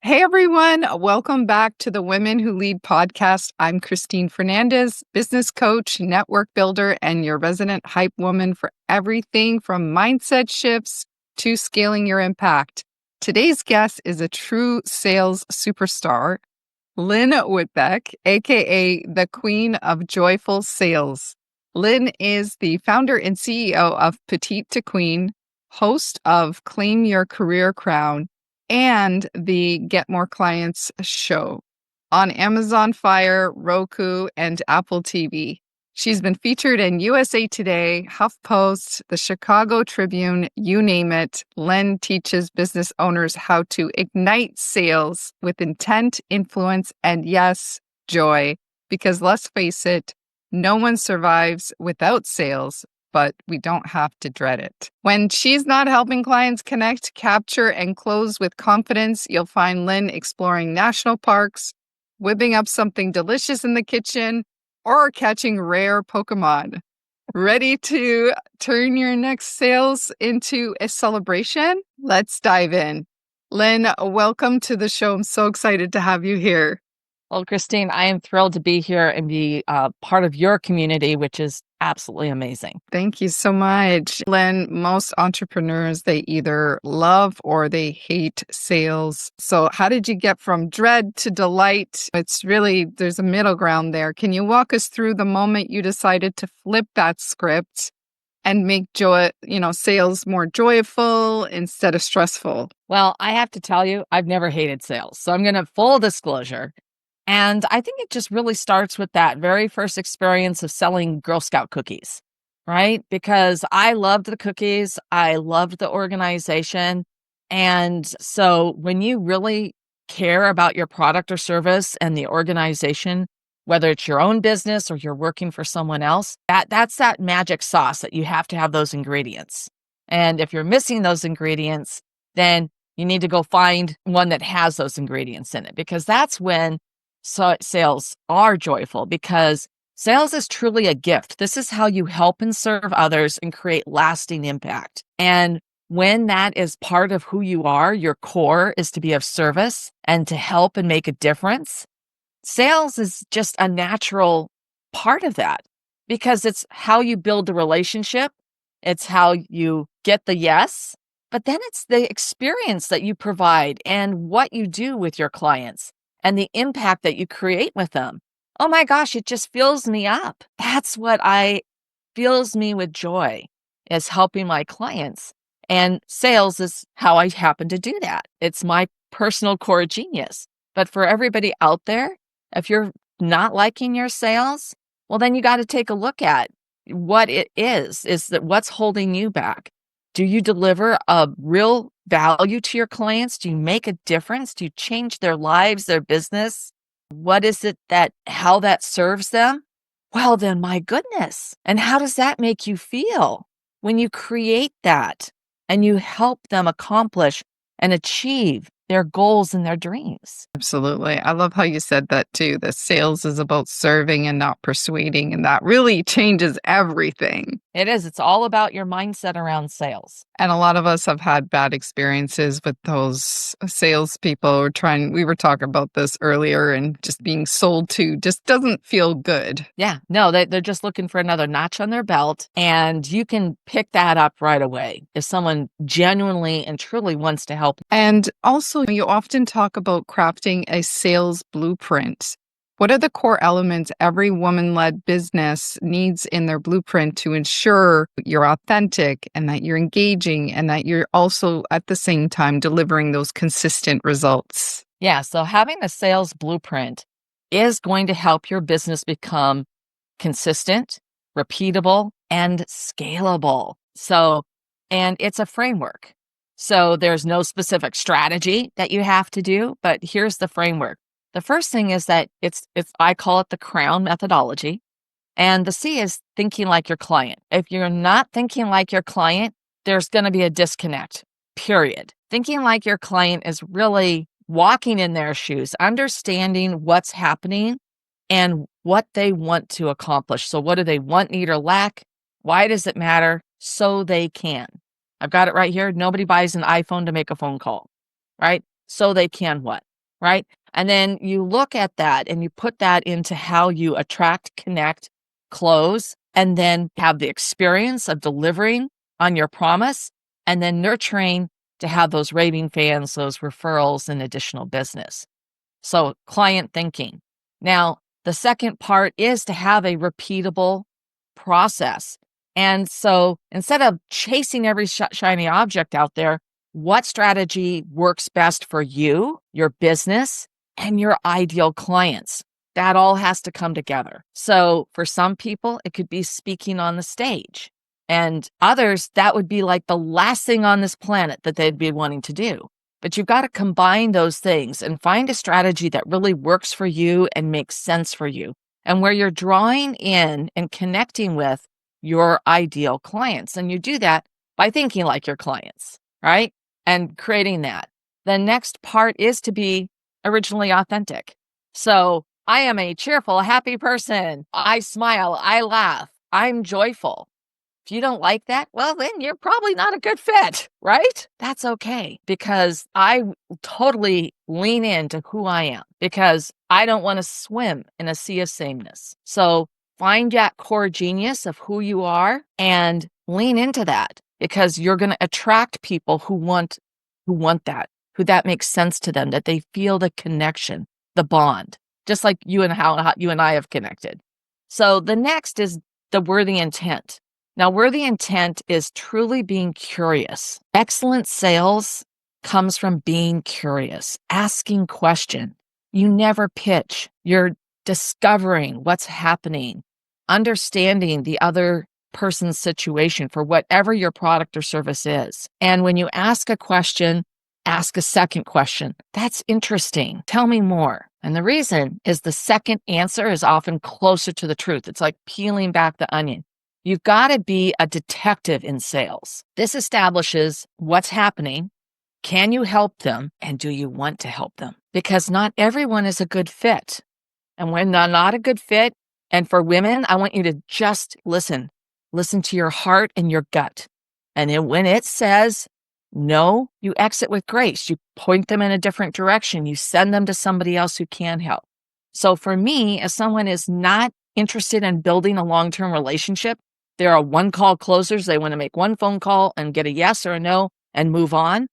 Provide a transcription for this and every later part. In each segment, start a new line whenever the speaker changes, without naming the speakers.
Hey everyone, welcome back to the Women Who Lead podcast. I'm Christine Fernandes, business coach, network builder, and your resident hype woman for everything from mindset shifts to scaling your impact. Today's guest is a true sales superstar, Lynn Whitbeck, aka the Queen of Joyful Sales. Lynn is the founder and CEO of Petite to Queen, host of Claim Your Career Crown, and the Get More Clients show on Amazon Fire, Roku, and Apple TV. She's been featured in USA Today, HuffPost, the Chicago Tribune, you name it. Lynn teaches business owners how to ignite sales with intent, influence, and yes, joy. Because let's face it, no one survives without sales, but we don't have to dread it. When she's not helping clients connect, capture, and close with confidence, you'll find Lynn exploring national parks, whipping up something delicious in the kitchen, or catching rare Pokemon. Ready to turn your next sales into a celebration? Let's dive in. Lynn, welcome to the show. I'm so excited to have you here.
Well, Christine, I am thrilled to be here and be part of your community, which is absolutely amazing.
Thank you so much. Lynn, most entrepreneurs, they either love or they hate sales. So how did you get from dread to delight? It's really, there's a middle ground there. Can you walk us through the moment you decided to flip that script and make sales more joyful instead of stressful?
Well, I have to tell you, I've never hated sales. So I'm going to full disclosure. And I think it just really starts with that very first experience of selling Girl Scout cookies, right? Because I loved the cookies, I loved the organization. And so when you really care about your product or service and the organization, whether it's your own business or you're working for someone else, that's that magic sauce that you have to have those ingredients. And if you're missing those ingredients, then you need to go find one that has those ingredients in it, because that's when sales are joyful, because sales is truly a gift. This is how you help and serve others and create lasting impact. And when that is part of who you are, your core is to be of service and to help and make a difference. Sales is just a natural part of that, because it's how you build the relationship. It's how you get the yes, but then it's the experience that you provide and what you do with your clients and the impact that you create with them. Oh my gosh, it just fills me up. That's what fills me with joy, is helping my clients. And sales is how I happen to do that. It's my personal core genius. But for everybody out there, if you're not liking your sales, well, then you got to take a look at what it is that what's holding you back. Do you deliver a real value to your clients? Do you make a difference? Do you change their lives, their business? What is it how that serves them? Well, then my goodness. And how does that make you feel when you create that and you help them accomplish and achieve their goals and their dreams?
Absolutely. I love how you said that too. The sales is about serving and not persuading. And that really changes everything.
It is. It's all about your mindset around sales.
And a lot of us have had bad experiences with those salespeople we were talking about this earlier, and just being sold to just doesn't feel good.
Yeah, no, they're just looking for another notch on their belt. And you can pick that up right away if someone genuinely and truly wants to help.
And also, you often talk about crafting a sales blueprint. What are the core elements every woman-led business needs in their blueprint to ensure you're authentic and that you're engaging and that you're also at the same time delivering those consistent results?
Yeah, so having a sales blueprint is going to help your business become consistent, repeatable, and scalable. And it's a framework. So there's no specific strategy that you have to do, but here's the framework. The first thing is that I call it the crown methodology. And the C is thinking like your client. If you're not thinking like your client, there's going to be a disconnect, period. Thinking like your client is really walking in their shoes, understanding what's happening and what they want to accomplish. So what do they want, need, or lack? Why does it matter? So they can. I've got it right here. Nobody buys an iPhone to make a phone call, right? So they can what? right? And then you look at that and you put that into how you attract, connect, close, and then have the experience of delivering on your promise and then nurturing to have those raving fans, those referrals, and additional business. So, client thinking. Now, the second part is to have a repeatable process. And so, instead of chasing every shiny object out there, what strategy works best for you, your business, and your ideal clients? That all has to come together. So, for some people, it could be speaking on the stage. And others, that would be like the last thing on this planet that they'd be wanting to do. But you've got to combine those things and find a strategy that really works for you and makes sense for you, and where you're drawing in and connecting with your ideal clients. And you do that by thinking like your clients, right? And creating that. The next part is to be originally authentic. So I am a cheerful, happy person. I smile, I laugh, I'm joyful. If you don't like that, well, then you're probably not a good fit, right? That's okay, because I totally lean into who I am, because I don't want to swim in a sea of sameness. So find that core genius of who you are and lean into that, because you're going to attract people who want that, who that makes sense to them, that they feel the connection, the bond, just like you and how you and I have connected. So the next is the worthy intent. Now, worthy intent is truly being curious. Excellent sales comes from being curious, asking questions. You never pitch. You're discovering what's happening, understanding the other person's situation for whatever your product or service is. And when you ask a question, ask a second question. That's interesting. Tell me more. And the reason is the second answer is often closer to the truth. It's like peeling back the onion. You've got to be a detective in sales. This establishes what's happening. Can you help them? And do you want to help them? Because not everyone is a good fit. And when they're not a good fit, and for women, I want you to just listen. Listen to your heart and your gut. And then when it says no, you exit with grace. You point them in a different direction. You send them to somebody else who can help. So for me, if someone is not interested in building a long-term relationship, there are one-call closers. They want to make one phone call and get a yes or a no and move on.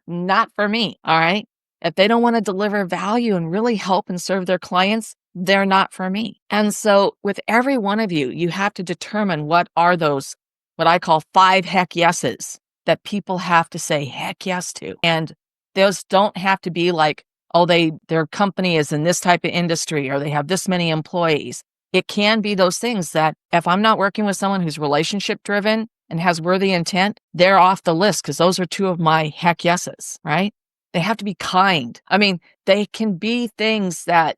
Not for me, all right? If they don't want to deliver value and really help and serve their clients, they're not for me. And so with every one of you, you have to determine what are those, what I call 5 heck yeses that people have to say heck yes to. And those don't have to be like, oh, their company is in this type of industry or they have this many employees. It can be those things that if I'm not working with someone who's relationship driven and has worthy intent, they're off the list, because those are 2 of my heck yeses, right? They have to be kind. I mean, they can be things that,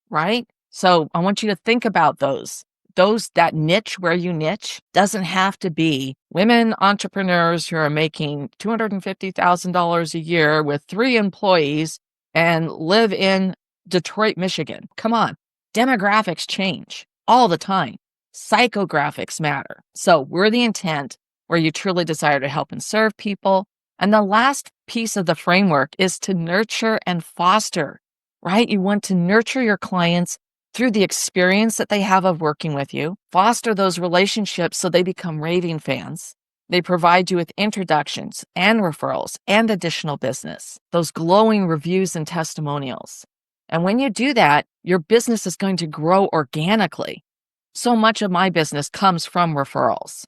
right? So I want you to think about those. That niche where you niche doesn't have to be women entrepreneurs who are making $250,000 a year with 3 employees and live in Detroit, Michigan. Come on. Demographics change all the time. Psychographics matter. So worthy intent, where you truly desire to help and serve people. And the last piece of the framework is to nurture and foster, right? You want to nurture your clients through the experience that they have of working with you, foster those relationships so they become raving fans. They provide you with introductions and referrals and additional business, those glowing reviews and testimonials. And when you do that, your business is going to grow organically. So much of my business comes from referrals.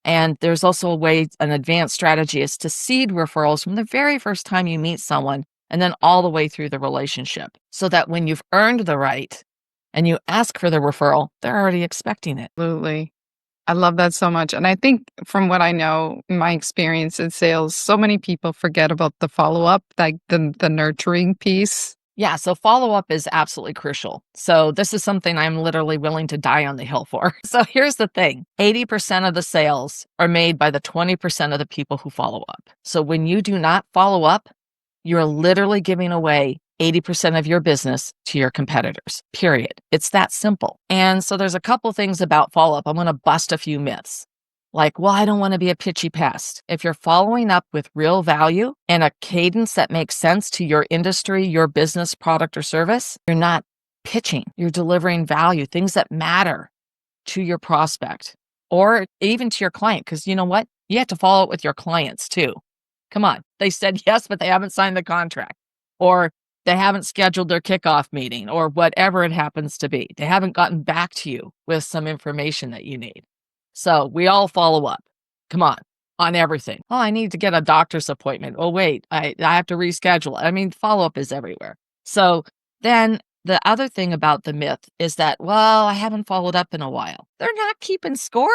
And there's also an advanced strategy is to seed referrals from the very first time you meet someone and then all the way through the relationship, so that when you've earned the right and you ask for the referral, they're already expecting it.
Absolutely. I love that so much. And I think from what I know, in my experience in sales, so many people forget about the follow-up, like the nurturing piece.
Yeah, so follow-up is absolutely crucial. So this is something I'm literally willing to die on the hill for. So here's the thing. 80% of the sales are made by the 20% of the people who follow up. So when you do not follow up, you're literally giving away 80% of your business to your competitors, period. It's that simple. And so there's a couple things about follow-up. I'm going to bust a few myths. Like, well, I don't want to be a pitchy pest. If you're following up with real value and a cadence that makes sense to your industry, your business, product, or service, you're not pitching. You're delivering value, things that matter to your prospect or even to your client. Because you know what? You have to follow up with your clients too. Come on. They said yes, but they haven't signed the contract, or they haven't scheduled their kickoff meeting, or whatever it happens to be. They haven't gotten back to you with some information that you need. So we all follow up. Come on everything. Oh, I need to get a doctor's appointment. Oh, wait, I have to reschedule. I mean, follow up is everywhere. So then the other thing about the myth is that, well, I haven't followed up in a while. They're not keeping score.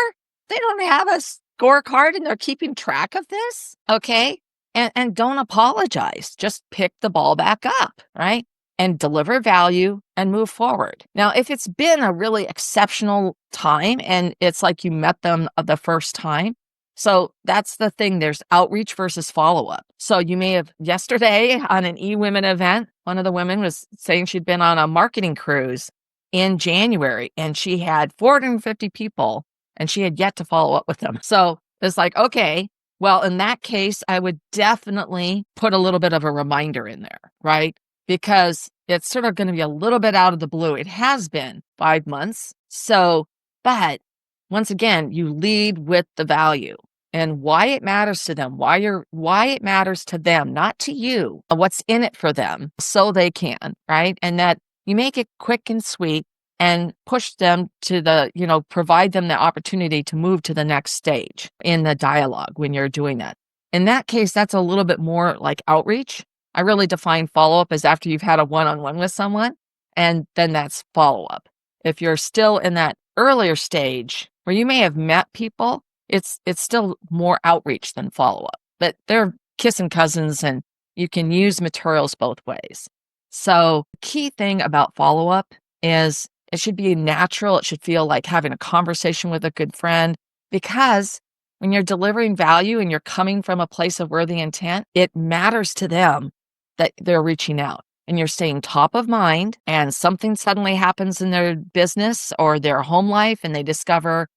They don't have a scorecard and they're keeping track of this. Okay. And don't apologize. Just pick the ball back up, right? And deliver value and move forward. Now, if it's been a really exceptional time and it's like you met them the first time, so that's the thing. There's outreach versus follow-up. So you may have yesterday on an eWomen event, one of the women was saying she'd been on a marketing cruise in January and she had 450 people and she had yet to follow up with them. So it's like, okay, well, in that case, I would definitely put a little bit of a reminder in there, right? Because it's sort of going to be a little bit out of the blue. It has been 5 months. So, but once again, you lead with the value and why it matters to them, why it matters to them, not to you, what's in it for them so they can, right? And that you make it quick and sweet and push them to provide them the opportunity to move to the next stage in the dialogue when you're doing that. In that case, that's a little bit more like outreach. I really define follow-up as after you've had a one-on-one with someone, and then that's follow-up. If you're still in that earlier stage where you may have met people, it's still more outreach than follow-up, but they're kissing cousins and you can use materials both ways. So the key thing about follow-up is it should be natural. It should feel like having a conversation with a good friend, because when you're delivering value and you're coming from a place of worthy intent, it matters to them that they're reaching out and you're staying top of mind, and something suddenly happens in their business or their home life and they discover,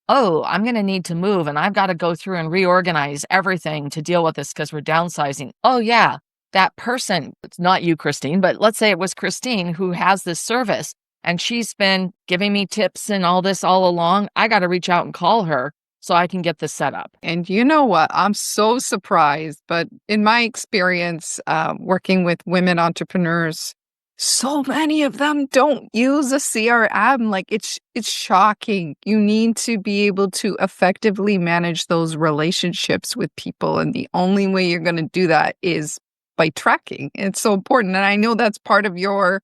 oh, I'm going to need to move and I've got to go through and reorganize everything to deal with this because we're downsizing. Oh, yeah, that person, it's not you, Christine, but let's say it was Christine who has this service and she's been giving me tips and all this all along. I got to reach out and call her so I can get this set up.
And you know what? I'm so surprised, but in my experience working with women entrepreneurs, so many of them don't use a CRM. Like it's shocking. You need to be able to effectively manage those relationships with people, and the only way you're going to do that is by tracking. It's so important, and I know that's part of your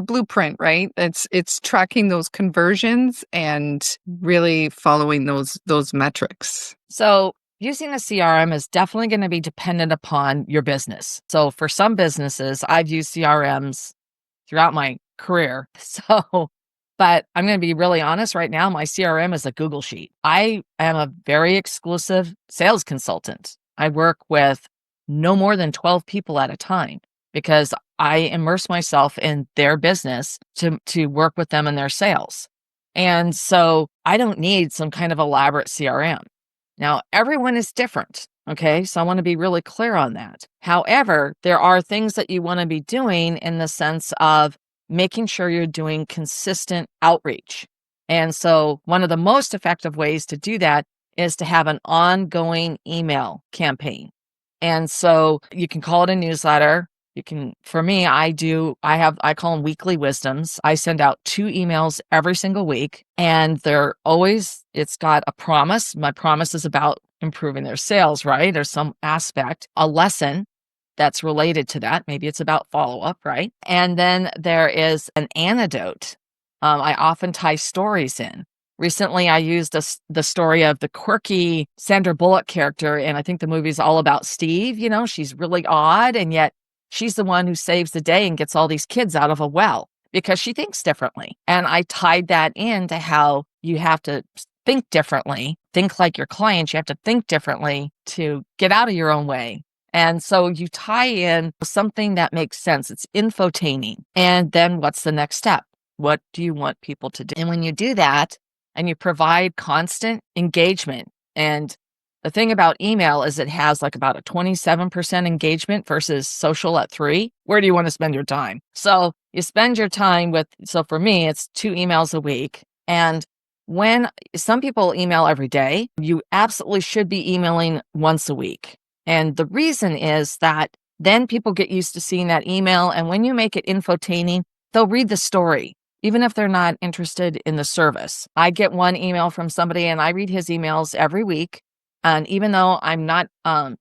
blueprint, right? It's tracking those conversions and really following those metrics.
So using a CRM is definitely going to be dependent upon your business. So for some businesses, I've used CRMs throughout my career. But I'm going to be really honest right now, my CRM is a Google Sheet. I am a very exclusive sales consultant. I work with no more than 12 people at a time, because I immerse myself in their business to work with them in their sales. And so I don't need some kind of elaborate CRM. Now, everyone is different, okay? So I want to be really clear on that. However, there are things that you want to be doing in the sense of making sure you're doing consistent outreach. And so one of the most effective ways to do that is to have an ongoing email campaign. And so you can call it a newsletter. You can, for me, I call them weekly wisdoms. I send out 2 emails every single week, and it's got a promise. My promise is about improving their sales, right? There's some aspect, a lesson that's related to that. Maybe it's about follow-up, right? And then there is an anecdote. I often tie stories in. Recently, I used the story of the quirky Sandra Bullock character, and I think the movie's all about Steve. You know, she's really odd, and yet she's the one who saves the day and gets all these kids out of a well because she thinks differently. And I tied that into how you have to think differently, think like your clients. You have to think differently to get out of your own way. And so you tie in something that makes sense. It's infotaining. And then what's the next step? What do you want people to do? And when you do that and you provide constant engagement, And the thing about email is it has like about a 27% engagement versus social at 3. Where do you want to spend your time? So you spend your time with, so for me, it's 2 emails a week. And when some people email every day, you absolutely should be emailing once a week. And the reason is that then people get used to seeing that email. And when you make it infotaining, they'll read the story, even if they're not interested in the service. I get one email from somebody and I read his emails every week. And even though I'm not, I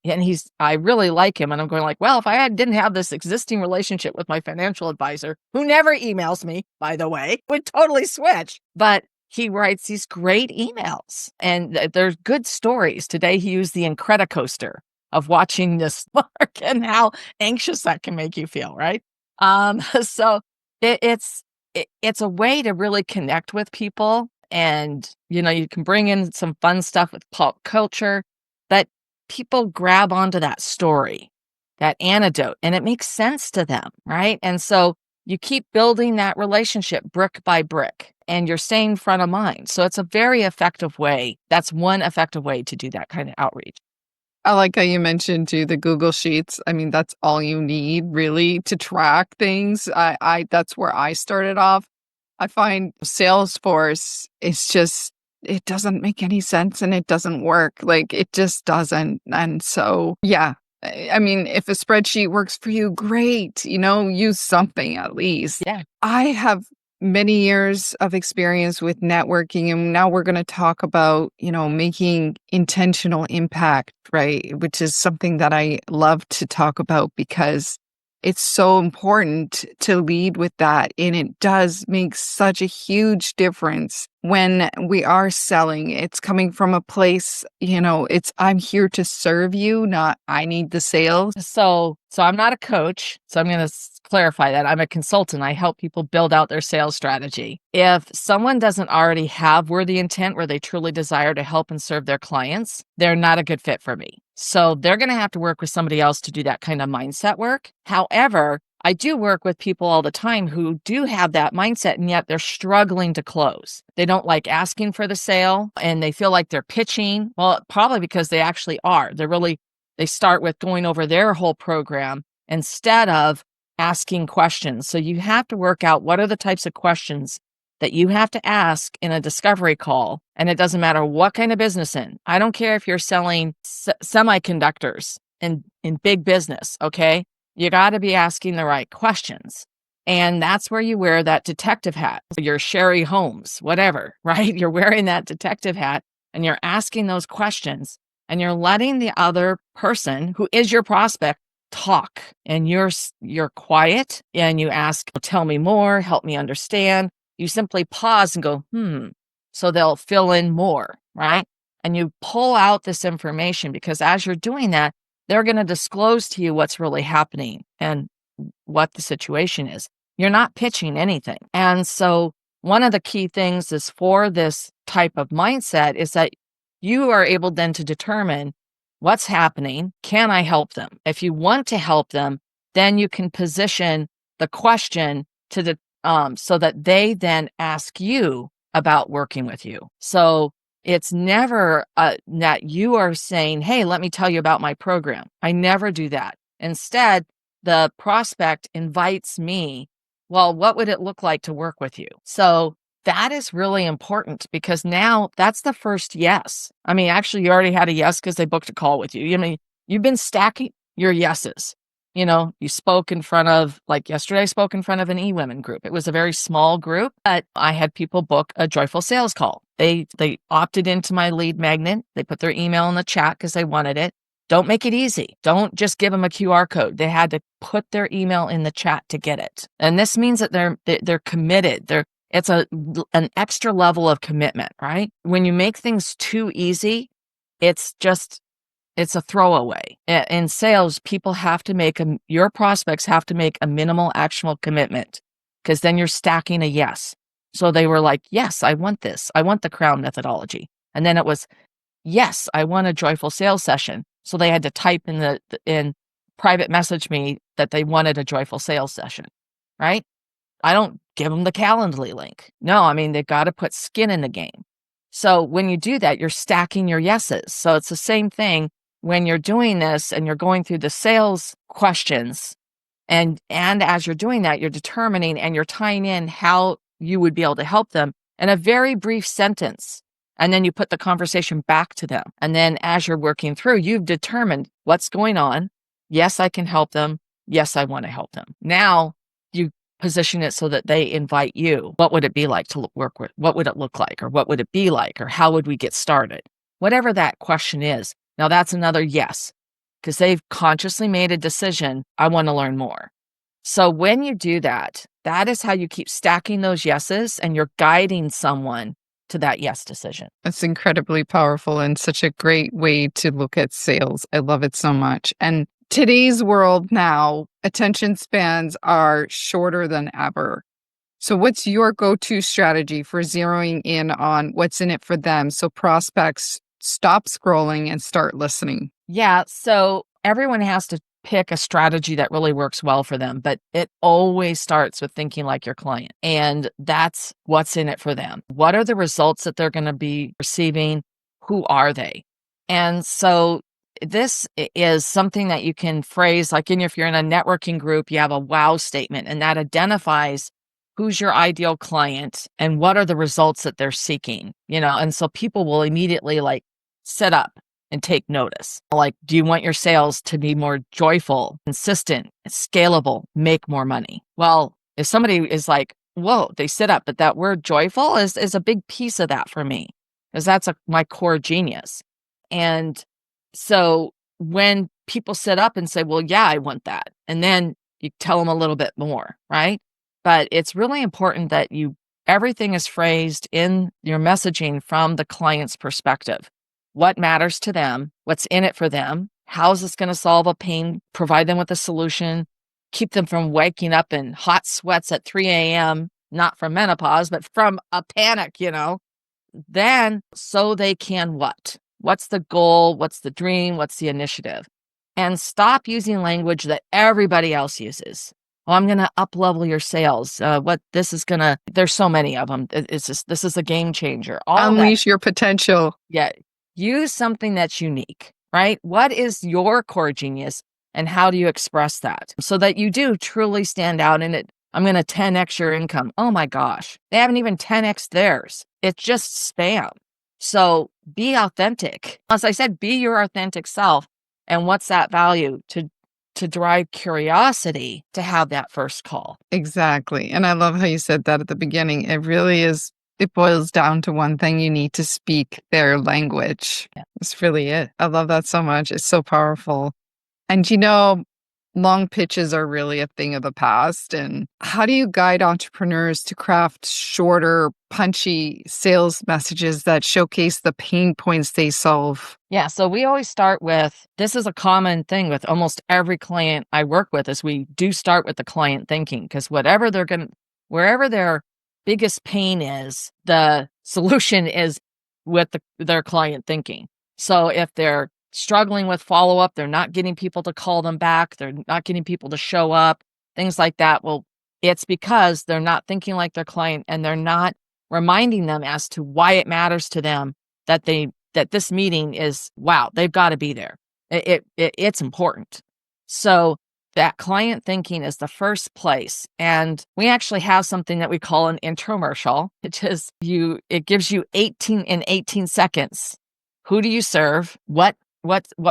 really like him, and I'm going like, well, if didn't have this existing relationship with my financial advisor, who never emails me, by the way, would totally switch. But he writes these great emails, and they're good stories. Today, he used the Incredicoaster of watching this mark and how anxious that can make you feel, right? So it's a way to really connect with people. And, you can bring in some fun stuff with pop culture, but people grab onto that story, that anecdote, and it makes sense to them, right? And so you keep building that relationship brick by brick, and you're staying front of mind. So it's a very effective way. That's one effective way to do that kind of outreach.
I like how you mentioned too the Google Sheets. I mean, that's all you need really to track things. I that's where I started off. I find Salesforce is just, it doesn't make any sense and it doesn't work. Like it just doesn't. And so, yeah, I mean, if a spreadsheet works for you, great, use something at least.
Yeah.
I have many years of experience with networking, and now we're going to talk about, making intentional impact, right? Which is something that I love to talk about because it's so important to lead with that. And it does make such a huge difference when we are selling. It's coming from a place, it's I'm here to serve you, not I need the sales.
So I'm not a coach. So I'm going to clarify that. I'm a consultant. I help people build out their sales strategy. If someone doesn't already have worthy intent where they truly desire to help and serve their clients, they're not a good fit for me. So they're going to have to work with somebody else to do that kind of mindset work. However, I do work with people all the time who do have that mindset, and yet they're struggling to close. They don't like asking for the sale, and they feel like they're pitching. Well, probably because they actually are. They start with going over their whole program instead of asking questions. So you have to work out what are the types of questions that you have to ask in a discovery call. And it doesn't matter what kind of business in. I don't care if you're selling semiconductors in big business, okay? You got to be asking the right questions. And that's where you wear that detective hat. You're Sherry Holmes, whatever, right? You're wearing that detective hat and you're asking those questions and you're letting the other person who is your prospect talk, and you're quiet and you ask, tell me more, help me understand. You simply pause and go, so they'll fill in more, right? And you pull out this information because as you're doing that, they're going to disclose to you what's really happening and what the situation is. You're not pitching anything. And so one of the key things is for this type of mindset is that you are able then to determine what's happening. Can I help them? If you want to help them, then you can position the question to the so that they then ask you about working with you. So it's never that you are saying, hey, let me tell you about my program. I never do that. Instead, the prospect invites me, well, what would it look like to work with you? So that is really important because now that's the first yes. I mean, actually, you already had a yes because they booked a call with you. I mean, you've been stacking your yeses. You spoke in front of, like yesterday, I spoke in front of an eWomen group. It was a very small group, but I had people book a joyful sales call. They opted into my lead magnet. They put their email in the chat because they wanted it. Don't make it easy. Don't just give them a QR code. They had to put their email in the chat to get it. And this means that they're committed. It's an extra level of commitment, right? When you make things too easy, it's a throwaway. In sales, people have to your prospects have to make a minimal actionable commitment because then you're stacking a yes. So they were like, yes, I want this. I want the Crown methodology. And then it was, yes, I want a joyful sales session. So they had to type in private message me that they wanted a joyful sales session, right? I don't give them the Calendly link. No, I mean, they've got to put skin in the game. So when you do that, you're stacking your yeses. So it's the same thing when you're doing this and you're going through the sales questions. And as you're doing that, you're determining and you're tying in how you would be able to help them in a very brief sentence. And then you put the conversation back to them. And then as you're working through, you've determined what's going on. Yes, I can help them. Yes, I want to help them. Now you position it so that they invite you. What would it be like to work with? What would it look like? Or what would it be like? Or how would we get started? Whatever that question is. Now that's another yes, because they've consciously made a decision. I want to learn more. So when you do that, that is how you keep stacking those yeses and you're guiding someone to that yes decision.
That's incredibly powerful and such a great way to look at sales. I love it so much. And today's world now, attention spans are shorter than ever. So what's your go-to strategy for zeroing in on what's in it for them so prospects stop scrolling and start listening?
Yeah, so everyone has to pick a strategy that really works well for them, but it always starts with thinking like your client. And that's what's in it for them. What are the results that they're going to be receiving? Who are they? And so this is something that you can phrase like if you're in a networking group, you have a wow statement, and that identifies who's your ideal client and what are the results that they're seeking, and so people will immediately like sit up and take notice. Like, do you want your sales to be more joyful, consistent, scalable, make more money? Well, if somebody is like, whoa, they sit up, but that word joyful is a big piece of that for me, because that's my core genius. And so when people sit up and say, well, yeah, I want that, and then you tell them a little bit more, right? But it's really important that everything is phrased in your messaging from the client's perspective. What matters to them, what's in it for them, how is this going to solve a pain, provide them with a solution, keep them from waking up in hot sweats at 3 a.m., not from menopause, but from a panic, then so they can what? What's the goal? What's the dream? What's the initiative? And stop using language that everybody else uses. Oh, I'm going to up-level your sales. There's so many of them. This is a game changer. All of that.
Unleash your potential.
Yeah. Use something that's unique, right? What is your core genius and how do you express that so that you do truly stand out in it? I'm going to 10x your income. Oh my gosh. They haven't even 10x theirs. It's just spam. So be authentic. As I said, be your authentic self. And what's that value? To drive curiosity to have that first call.
Exactly. And I love how you said that at the beginning. It really is. It boils down to one thing. You need to speak their language.
Yeah.
That's really it. I love that so much. It's so powerful. And long pitches are really a thing of the past. And how do you guide entrepreneurs to craft shorter, punchy sales messages that showcase the pain points they solve?
Yeah. So we always start with, this is a common thing with almost every client I work with, is we do start with the client thinking, because wherever their biggest pain is, the solution is with their client thinking. So if they're struggling with follow-up, they're not getting people to call them back, they're not getting people to show up, things like that. Well, it's because they're not thinking like their client, and they're not reminding them as to why it matters to them that this meeting is, wow, they've got to be there. It's important. So that client thinking is the first place. And we actually have something that we call an intromercial, which is it gives you 18 seconds. Who do you serve? What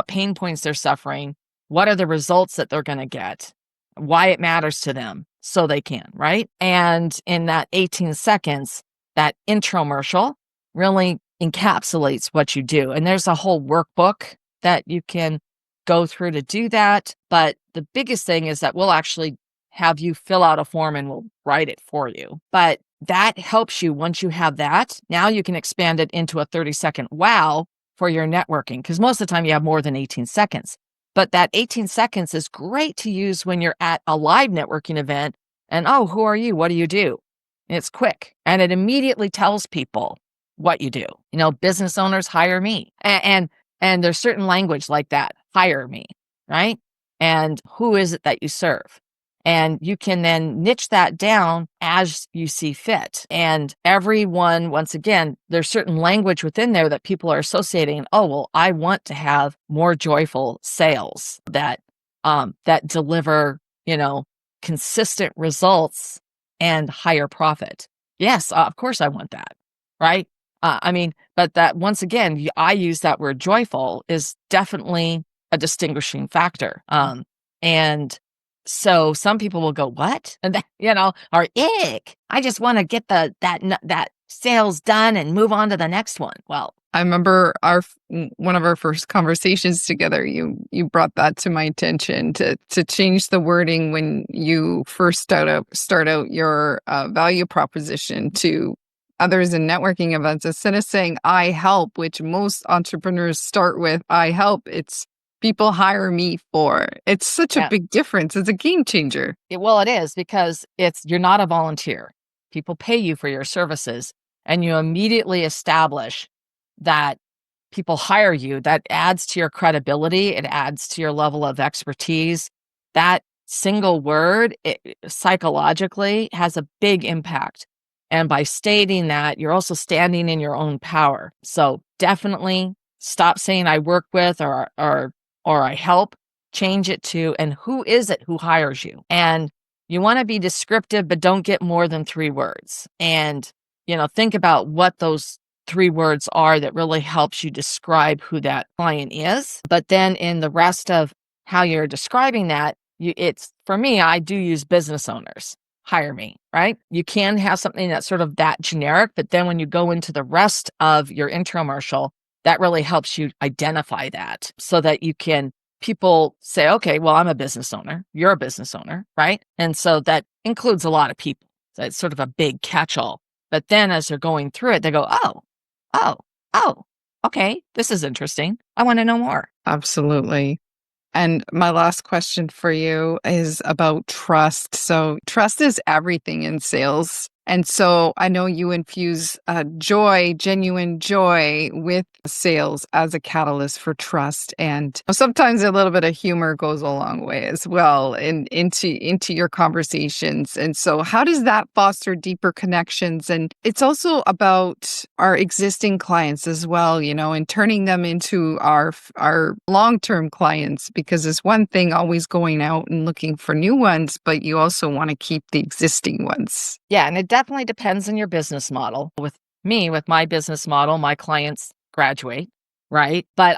pain points they're suffering? What are the results that they're going to get? Why it matters to them so they can, right? And in that 18 seconds, that intromercial really encapsulates what you do. And there's a whole workbook that you can go through to do that. But the biggest thing is that we'll actually have you fill out a form and we'll write it for you. But that helps you. Once you have that, now you can expand it into a 30-second wow for your networking, because most of the time you have more than 18 seconds. But that 18 seconds is great to use when you're at a live networking event and, oh, who are you? What do you do? And it's quick. And it immediately tells people what you do. Business owners hire me. And there's certain language like that, hire me, right? And who is it that you serve? And you can then niche that down as you see fit. And everyone, once again, there's certain language within there that people are associating. Oh, well, I want to have more joyful sales that deliver, consistent results and higher profit. Yes, of course I want that, right? But that once again, I use that word joyful is definitely a distinguishing factor. And so some people will go, what? And or ick. I just want to get that sales done and move on to the next one. Well,
I remember one of our first conversations together. You brought that to my attention to change the wording when you first start out your value proposition to others in networking events. Instead of saying "I help," which most entrepreneurs start with "I help," it's people hire me for. It's such a big difference. It's a game changer.
Well, it is because you're not a volunteer. People pay you for your services, and you immediately establish that people hire you. That adds to your credibility. It adds to your level of expertise. That single word, psychologically has a big impact. And by stating that, you're also standing in your own power. So definitely stop saying I work with or I help. Change it to, and who is it who hires you? And you want to be descriptive, but don't get more than 3 words. And, think about what those 3 words are that really helps you describe who that client is. But then in the rest of how you're describing that, for me, I do use business owners. Hire me, right? You can have something that's sort of that generic, but then when you go into the rest of your infomercial, that really helps you identify that so that people say, okay, well, I'm a business owner. You're a business owner, right? And so that includes a lot of people. So it's sort of a big catch-all. But then as they're going through it, they go, oh, okay, this is interesting. I want to know more.
Absolutely. And my last question for you is about trust. So trust is everything in sales. And so I know you infuse genuine joy with sales as a catalyst for trust. And sometimes a little bit of humor goes a long way as well into your conversations. And so how does that foster deeper connections? And it's also about our existing clients as well, and turning them into our long-term clients, because it's one thing always going out and looking for new ones, but you also want to keep the existing ones.
Yeah, and it definitely depends on your business model. With my business model, my clients graduate, right? But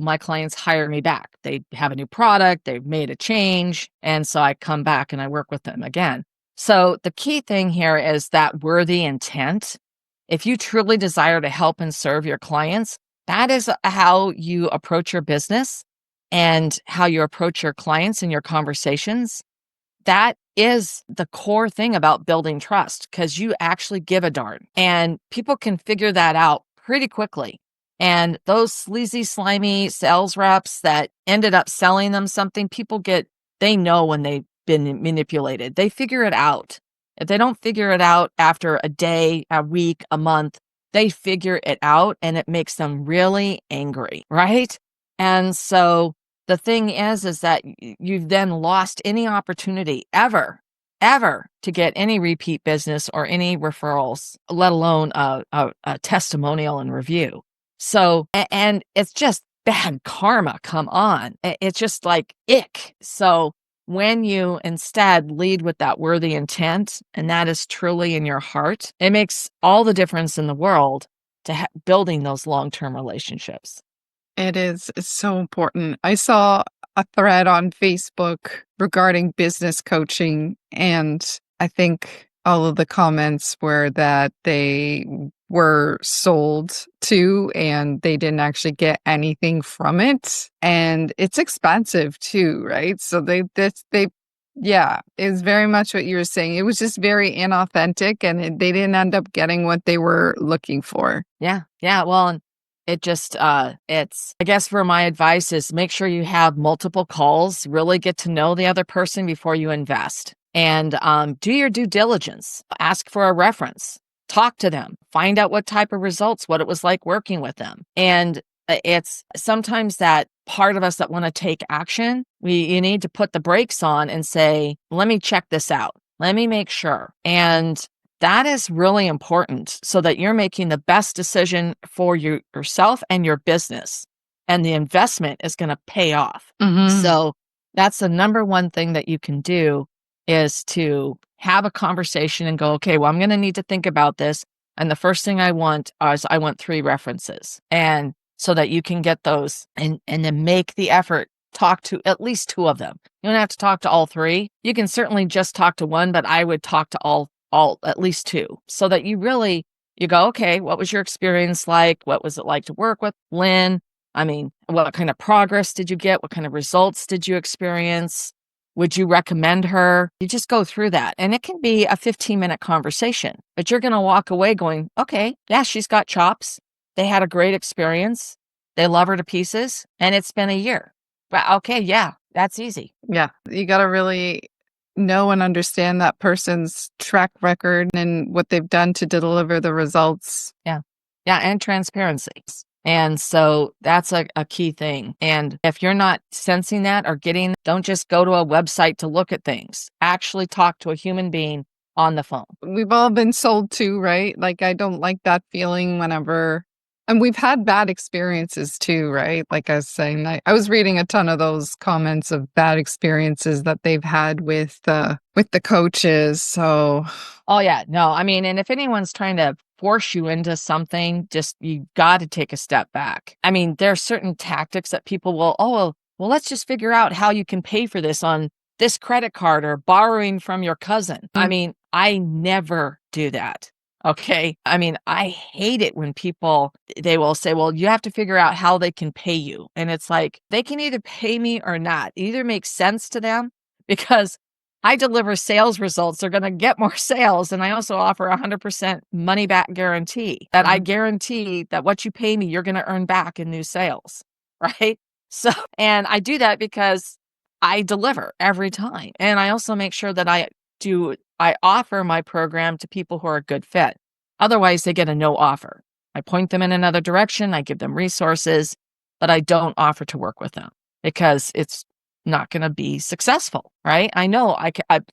my clients hire me back. They have a new product, they've made a change, and so I come back and I work with them again. So the key thing here is that worthy intent. If you truly desire to help and serve your clients, that is how you approach your business and how you approach your clients in your conversations. That is the core thing about building trust, because you actually give a darn, and people can figure that out pretty quickly. And those sleazy, slimy sales reps that ended up selling them something, they know when they've been manipulated. They figure it out. If they don't figure it out after a day, a week, a month, they figure it out, and it makes them really angry, right? And so the thing is that you've then lost any opportunity ever to get any repeat business or any referrals, let alone a testimonial and review. So, and it's just bad karma. Come on. It's just like ick. So when you instead lead with that worthy intent, and that is truly in your heart, it makes all the difference in the world to building those long-term relationships.
It is. It's so important. I saw a thread on Facebook regarding business coaching, and I think all of the comments were that they were sold to and they didn't actually get anything from it. And it's expensive too, right? So yeah, it's very much what you were saying. It was just very inauthentic, and they didn't end up getting what they were looking for.
Yeah. Well, it just, I guess for my advice is make sure you have multiple calls, really get to know the other person before you invest, and do your due diligence, ask for a reference, talk to them, find out what type of results, what it was like working with them. And it's sometimes that part of us that want to take action, you need to put the brakes on and say, let me check this out. Let me make sure. And that is really important so that you're making the best decision for yourself and your business. And the investment is going to pay off. So that's the number one thing that you can do, is to have a conversation and go, okay, well, I'm going to need to think about this. And the first thing I want is 3 references. And so that you can get those and then make the effort, talk to at least 2 of them. You don't have to talk to all 3. You can certainly just talk to one, but I would talk to all at least 2, so that you go, okay, what was your experience like? What was it like to work with Lynn? I mean, what kind of progress did you get? What kind of results did you experience? Would you recommend her? You just go through that. And it can be a 15-minute conversation, but you're going to walk away going, okay, yeah, she's got chops. They had a great experience. They love her to pieces. And it's been a year. But okay, yeah, that's easy.
Yeah. You got to really know and understand that person's track record and what they've done to deliver the results.
Yeah. And transparency. And so that's a key thing. And if you're not sensing that or don't just go to a website to look at things. Actually talk to a human being on the phone.
We've all been sold to, right? Like, I don't like that feeling whenever, and we've had bad experiences too, right? Like I was saying, I was reading a ton of those comments of bad experiences that they've had with the coaches. So,
oh yeah, no, I mean, and if anyone's trying to force you into something, you got to take a step back. I mean, there are certain tactics that people will, well, let's just figure out how you can pay for this on this credit card or borrowing from your cousin. I mean, I never do that. Okay. I mean, I hate it when they will say, well, you have to figure out how they can pay you. And it's like, they can either pay me or not. It either makes sense to them, because I deliver sales results. They're going to get more sales. And I also offer 100% money back guarantee that I guarantee that what you pay me, you're going to earn back in new sales. Right. So, and I do that because I deliver every time. And I also make sure that I offer my program to people who are a good fit. Otherwise, they get a no offer. I point them in another direction. I give them resources, but I don't offer to work with them because it's not going to be successful, right? I know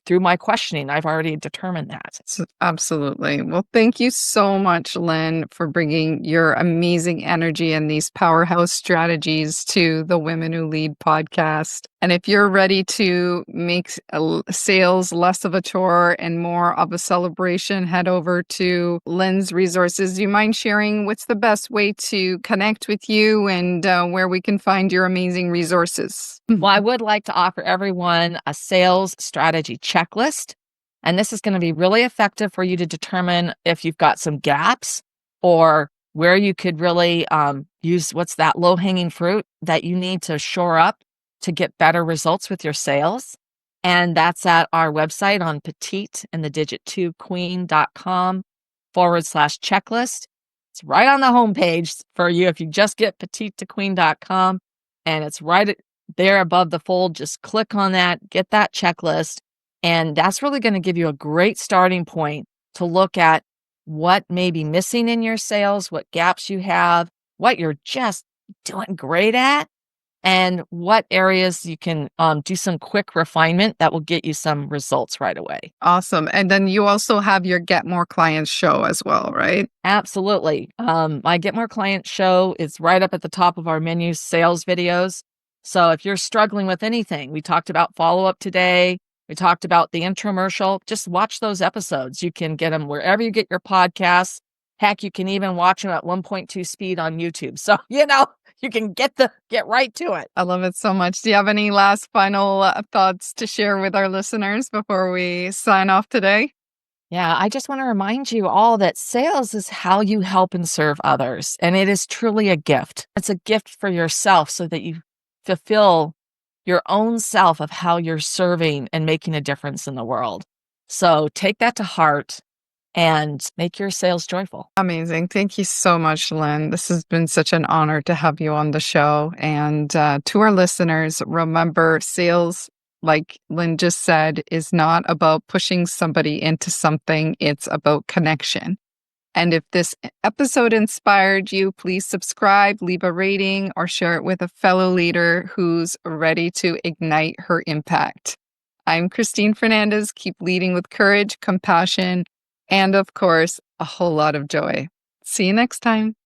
through my questioning, I've already determined that.
Absolutely. Well, thank you so much, Lynn, for bringing your amazing energy and these powerhouse strategies to the Women Who Lead podcast. And if you're ready to make sales less of a chore and more of a celebration, head over to Lynn's resources. Do you mind sharing what's the best way to connect with you and where we can find your amazing resources?
Well, I would like to offer everyone a sales strategy checklist. And this is going to be really effective for you to determine if you've got some gaps or where you could really use what's that low-hanging fruit that you need to shore up to get better results with your sales. And that's at our website on petite and the digit 2 queen.com/checklist. It's right on the homepage for you. If you just get petite2queen.com, and it's right there above the fold, just click on that, get that checklist. And that's really going to give you a great starting point to look at what may be missing in your sales, what gaps you have, what you're just doing great at, and what areas you can do some quick refinement that will get you some results right away.
Awesome. And then you also have your Get More Clients show as well, right?
Absolutely. My Get More Clients show is right up at the top of our menu sales videos. So if you're struggling with anything, we talked about follow-up today. We talked about the infomercial. Just watch those episodes. You can get them wherever you get your podcasts. Heck, you can even watch them at 1.2 speed on YouTube. So, you can get right to it.
I love it so much. Do you have any last final thoughts to share with our listeners before we sign off today?
Yeah, I just want to remind you all that sales is how you help and serve others. And it is truly a gift. It's a gift for yourself so that you fulfill your own self of how you're serving and making a difference in the world. So take that to heart and make your sales joyful.
Amazing. Thank you so much, Lynn. This has been such an honor to have you on the show. And to our listeners, remember, sales, like Lynn just said, is not about pushing somebody into something. It's about connection. And if this episode inspired you, please subscribe, leave a rating, or share it with a fellow leader who's ready to ignite her impact. I'm Christine Fernandes. Keep leading with courage, compassion, and of course, a whole lot of joy. See you next time.